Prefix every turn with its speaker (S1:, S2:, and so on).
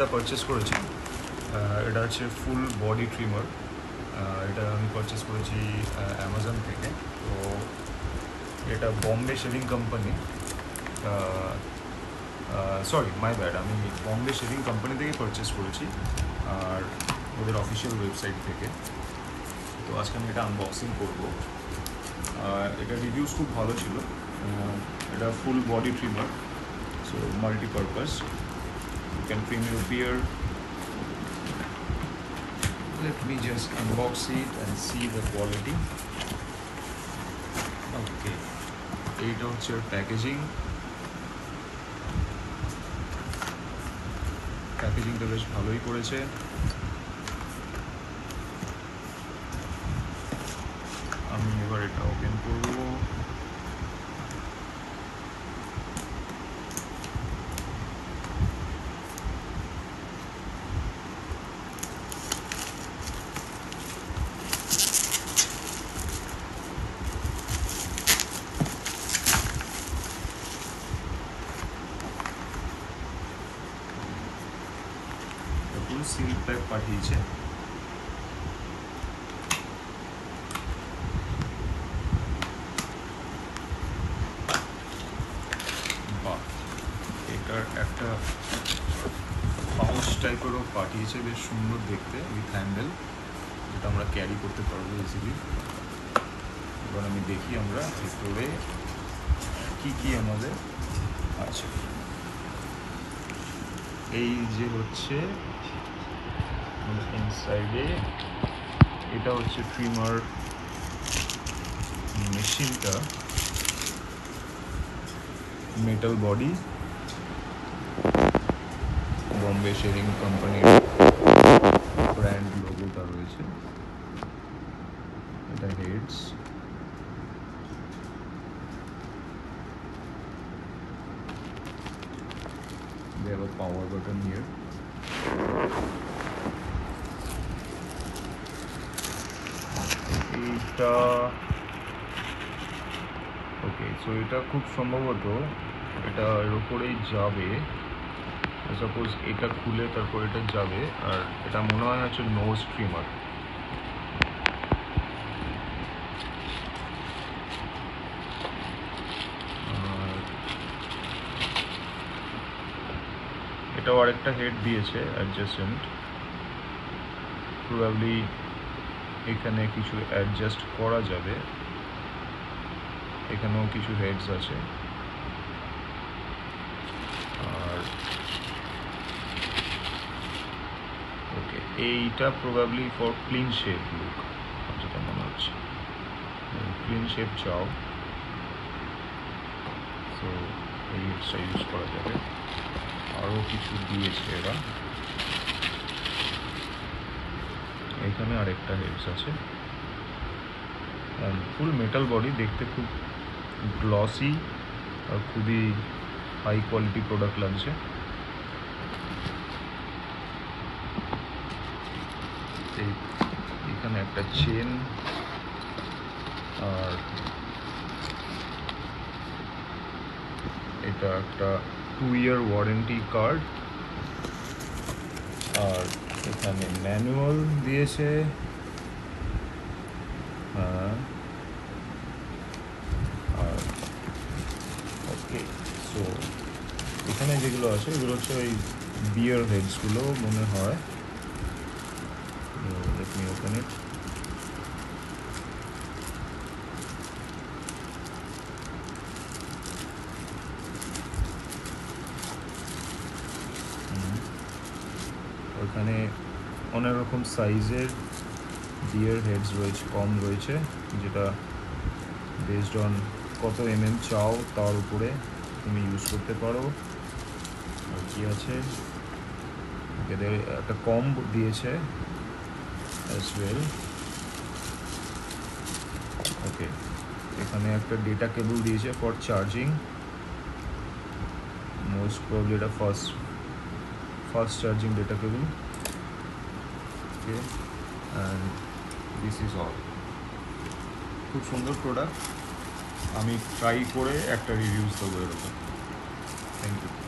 S1: যেটা পারচেস করেছি এটা হচ্ছে ফুল বডি ট্রিমার। এটা আমি পারচেস করেছি অ্যামাজন থেকে। তো এটা Bombay shaving company, sorry my bad, আমি বম্বে শেভিং কোম্পানি থেকে পারচেস করেছি আর ওদের অফিসিয়াল ওয়েবসাইট থেকে। তো আজকে আমি এটা আনবক্সিং করবো। এটা রিভিউস খুব ভালো ছিল। এটা full body trimmer, so multipurpose, you can trim your beard. Let me just unbox it and see the quality. Okay, এইটা হচ্ছে প্যাকেজিংটা বেশ ভালোই করেছে। আমি এবার এটা ওপেন করবো। পুরো সিল প্যাক পাঠিয়েছে। বাহ, এটার একটা পাউচ টাইপেরও পাঠিয়েছে, বেশ সুন্দর দেখতে, উইথ হ্যান্ডেল, যেটা আমরা ক্যারি করতে পারবো ইজিলি। এবার আমি দেখি আমরা ভেতরে কি আমাদের আছে। এই যে হচ্ছে ইনসাইডে, এটা হচ্ছে ট্রিমার মেশিনটা, মেটাল বডি, বম্বে শেভিং কোম্পানির ব্র্যান্ড লোগোটা রয়েছে। এটা heads, they have a power button here. এটা ওকে, সো এটা খুব সম্ভবত এটা এর উপরেই যাবে। সাপোজ এটা খুলে তারপর এটা যাবে, আর এটা মনে হয় হচ্ছে নোজ ট্রিমার। এটাও আরেকটা হেড দিয়েছে অ্যাডজাস্টেন্ট, প্রবাবলি এখানে কিছু অ্যাডজাস্ট করা যাবে। এখানেও কিছু হেডস আছে, আর ওকে, এইটা probably for clean shape look, যেটা মনে হচ্ছে ক্লিন শেপ চাও, তো এই হেডসটা ইউজ করা যাবে। আরও কিছু দিয়েছে এরা, এখানে আরেকটা হেডস আছে। ফুল মেটাল বডি, দেখতে খুব গ্লসি আর খুবই হাই কোয়ালিটি প্রোডাক্ট লাগছে। এখানে একটা চেন, আর এটা একটা 2-year ওয়ারেন্টি কার্ড, আর এখানে ম্যানুয়াল দিয়েছে। হ্যাঁ, আর ওকে, সো এখানে যেগুলো আছে এগুলো হচ্ছে ওই বিয়ার হেডসগুলো মনে হয়। Let me open it. ওখানে অনেক রকম সাইজের বিয়ার হেডস রয়েছে, কম রয়েছে, যেটা বেসড অন কত চাও তার উপরে তুমি ইউজ করতে পারো। আর কি আছে, এদের একটা কম্ব দিয়েছে অ্যাজ ওয়েল। ওকে, এখানে একটা ডেটা কেবল দিয়েছে ফর চার্জিং, মোস্ট প্রবলি এটা fast charging data cable. Okay, and this is all. খুব সুন্দর প্রোডাক্ট, আমি ট্রাই করে একটা রিভিউজ দেবো এরকম। Thank you.